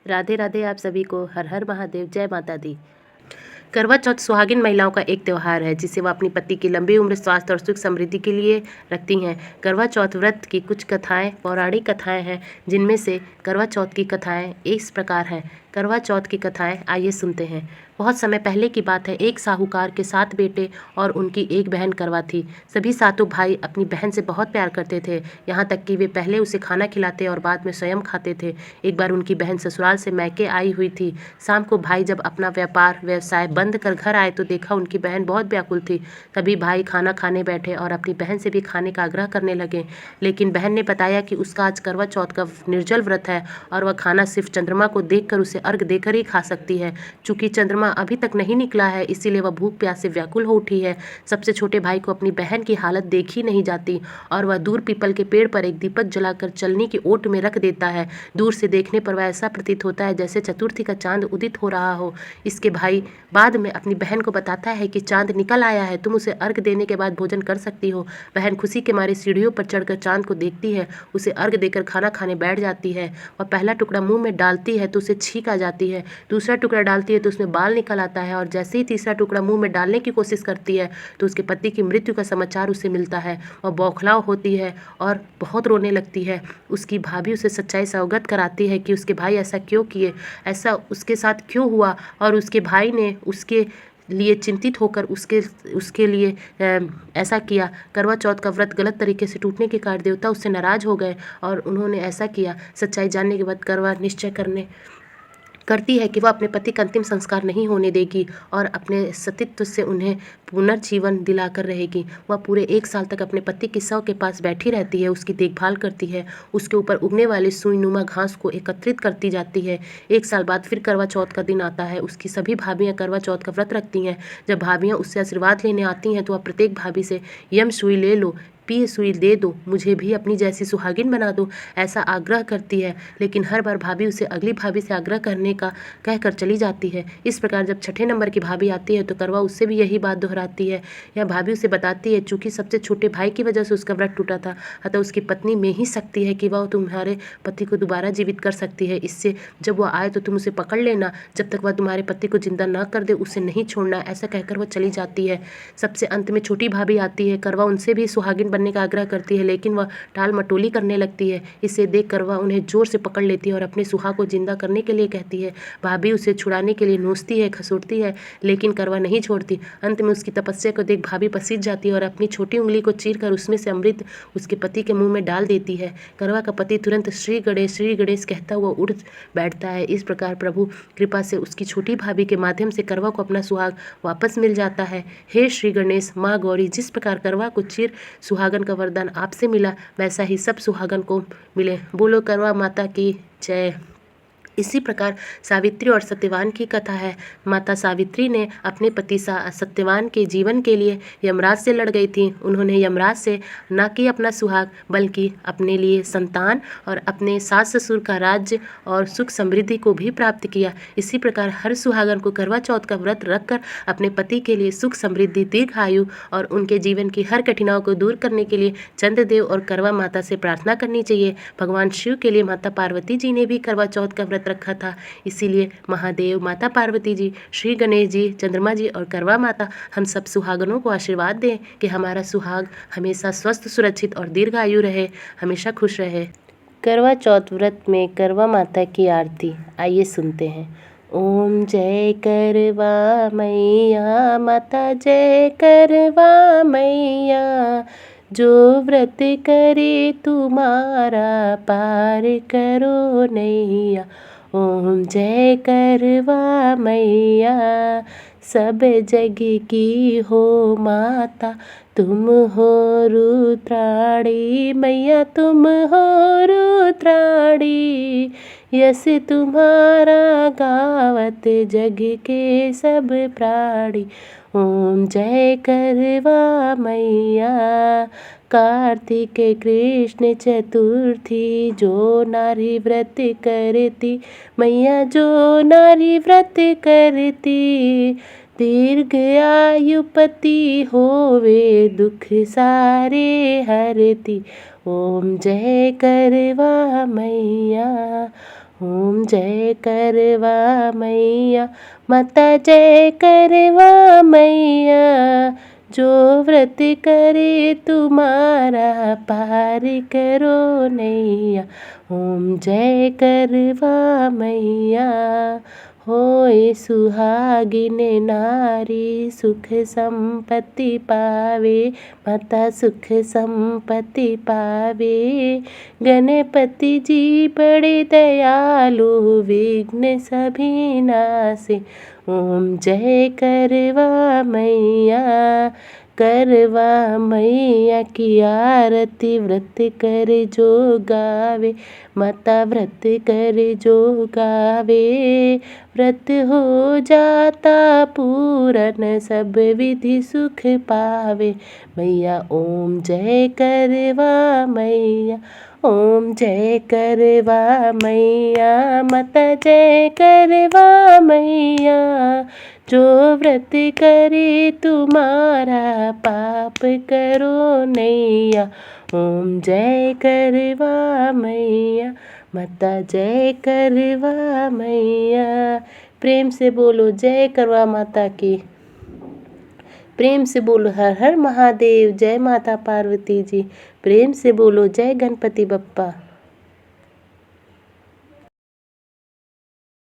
राधे राधे आप सभी को। हर हर महादेव। जय माता दी। करवा चौथ सुहागिन महिलाओं का एक त्यौहार है जिसे वह अपनी पति की लंबी उम्र, स्वास्थ्य और सुख समृद्धि के लिए रखती हैं। करवा चौथ व्रत की कुछ कथाएं, पौराणिक कथाएं हैं, जिनमें से करवा चौथ की कथाएं इस प्रकार हैं। करवा चौथ की कथाएं आइए सुनते हैं। बहुत समय पहले की बात है। एक साहूकार के 7 बेटे और उनकी एक बहन करवा थी। सभी सातों भाई अपनी बहन से बहुत प्यार करते थे, यहाँ तक कि वे पहले उसे खाना खिलाते और बाद में स्वयं खाते थे। एक बार उनकी बहन ससुराल से मैके आई हुई थी। शाम को भाई जब अपना व्यापार व्यवसाय बंद कर घर आए तो देखा उनकी बहन बहुत व्याकुल थी। तभी भाई खाना खाने बैठे और अपनी बहन से भी खाने का आग्रह करने लगे, लेकिन बहन ने बताया कि उसका आज करवा चौथ का निर्जल व्रत है और वह खाना सिर्फ चंद्रमा को देखकर उसे अर्घ देकर ही खा सकती है। चूंकि चंद्रमा अभी तक नहीं निकला है, इसीलिए वह भूख प्यास से व्याकुल हो उठी है। सबसे छोटे भाई को अपनी बहन की हालत देखी नहीं जाती और वह दूर पीपल के पेड़ पर एक दीपक जलाकर चलनी की ओट में रख देता है। दूर से देखने पर वह ऐसा प्रतीत होता है जैसे चतुर्थी का चांद उदित हो रहा हो। इसके भाई बाद में अपनी बहन को बताता है कि चांद निकल आया है, तुम उसे अर्घ देने के बाद भोजन कर सकती हो। बहन खुशी के मारे सीढ़ियों पर चढ़कर चांद को देखती है, उसे अर्घ देकर खाना खाने बैठ जाती है। वह पहला टुकड़ा मुंह में डालती है तो उसे छींक आ जाती है, दूसरा टुकड़ा डालती है तो उसमें बाल निकल आता है और जैसे ही तीसरा टुकड़ा मुंह में डालने की कोशिश करती है तो उसके पति की मृत्यु का समाचार उसे मिलता है। वह बौखलाव होती है और बहुत रोने लगती है। उसकी भाभी उसे सच्चाई से अवगत कराती है कि उसके भाई ऐसा क्यों किए, ऐसा उसके साथ क्यों हुआ, और उसके भाई ने उसके लिए चिंतित होकर उसके लिए ऐसा किया। करवा चौथ का व्रत गलत तरीके से टूटने के कारण देवता उससे नाराज हो गए और उन्होंने ऐसा किया। सच्चाई जानने के बाद करवा निश्चय करती है कि वह अपने पति का अंतिम संस्कार नहीं होने देगी और अपने सतीत्व से उन्हें पुनर्जीवन दिलाकर रहेगी। वह पूरे 1 साल तक अपने पति की शव के पास बैठी रहती है, उसकी देखभाल करती है, उसके ऊपर उगने वाले सुईनुमा घास को एकत्रित करती जाती है। 1 साल बाद फिर करवा चौथ का दिन आता है। उसकी सभी भाभियाँ करवा चौथ का व्रत रखती हैं। जब भाभियाँ उससे आशीर्वाद लेने आती हैं तो वह प्रत्येक भाभी से यम सुई ले लो, पी सुई दे दो, मुझे भी अपनी जैसी सुहागिन बना दो, ऐसा आग्रह करती है। लेकिन हर बार भाभी उसे अगली भाभी से आग्रह करने का कहकर चली जाती है। इस प्रकार जब 6ठे नंबर की भाभी आती है तो करवा उससे भी यही बात दोहराती है। यह भाभी उसे बताती है चूंकि सबसे छोटे भाई की वजह से उसका व्रत टूटा था, अतः उसकी पत्नी में ही शक्ति है कि वह तुम्हारे पति को दोबारा जीवित कर सकती है। इससे जब वह आए तो तुम उसे पकड़ लेना, जब तक वह तुम्हारे पति को जिंदा न कर दे उसे नहीं छोड़ना। ऐसा कहकर वह चली जाती है। सबसे अंत में छोटी भाभी आती है। करवा उनसे भी सुहागिन बनने का आग्रह करती है, लेकिन वह टाल मटोली करने लगती है। इसे देख कर वह उन्हें जोर से पकड़ लेती है और अपने सुहाग को जिंदा करने के लिए कहती है। भाभी उसे छुड़ाने के लिए नोचती है, खसोटती है, लेकिन करवा नहीं छोड़ती। अंत में उसकी तपस्या को देख भाभी पसीज जाती है और अपनी छोटी उंगली को चीर कर उसमें से अमृत उसके पति के मुंह में डाल देती है। करवा का पति तुरंत श्री गणेश कहता हुआ उठ बैठता है। इस प्रकार प्रभु कृपा से उसकी छोटी भाभी के माध्यम से करवा को अपना सुहाग वापस मिल जाता है। हे श्री गणेश, माँ गौरी, जिस प्रकार करवा को चिर सुहागन का वरदान आपसे मिला वैसा ही सब सुहागन को मिले। बोलो करवा माता की जय। इसी प्रकार सावित्री और सत्यवान की कथा है। माता सावित्री ने अपने पति सत्यवान के जीवन के लिए यमराज से लड़ गई थी। उन्होंने यमराज से न कि अपना सुहाग बल्कि अपने लिए संतान और अपने सास ससुर का राज्य और सुख समृद्धि को भी प्राप्त किया। इसी प्रकार हर सुहागन को करवा चौथ का व्रत रखकर अपने पति के लिए सुख समृद्धि, दीर्घ आयु और उनके जीवन की हर कठिनाइयों को दूर करने के लिए चंद्रदेव और करवा माता से प्रार्थना करनी चाहिए। भगवान शिव के लिए माता पार्वती जी ने भी करवा चौथ का व्रत रखा था। इसीलिए महादेव, माता पार्वती जी, श्री गणेश जी, चंद्रमा जी और करवा माता हम सब सुहागनों को आशीर्वाद दें कि हमारा सुहाग हमेशा स्वस्थ, सुरक्षित और दीर्घायु रहे, हमेशा खुश रहे। करवा चौथ व्रत में करवा माता की आरती आइए सुनते हैं। ओम जय करवा मैया माता, जय करवा मैया, जो व्रत करे तुम्हारा पार करो नैया। ओम जय करवा मैया, सब जग की हो माता, तुम हो रुद्राणी मैया, तुम हो रुद्राणी। यस तुम्हारा गावत जग के सब प्राणी। ओम जय करवा मैया। कार्तिक कृष्ण चतुर्थी जो नारी व्रत करती मैया, जो नारी व्रत करती, दीर्घ आयु पति होवे, दुख सारे हरती। ओम जय करवा मैया। ओम जय करवा मैया माता जय करवा मैया, जो व्रत करे तुम्हारा पार करो नैया। ओम जय करवा मैया, होए सुहागिन नारी सुख संपत्ति पावे, माता सुख संपत्ति पावे। गणपति जी बड़े दयालु विघ्न सभी नासे। ओम जय करवा मैया, करवा मैया की आरती व्रत कर जो गावे, माता व्रत कर जो गावे। व्रत हो जाता पूरन सब विधि सुख पावे, मैया ओम जय करवा मैया। ओम जय करवा मैया माता जय करवा मैया, जो व्रत करे तुम्हारा पाप करो नैया। ओम जय करवा मैया माता जय करवा मैया। प्रेम से बोलो जय करवा माता की। प्रेम से बोलो हर हर महादेव, जय माता पार्वती जी। प्रेम से बोलो जय गणपति बप्पा।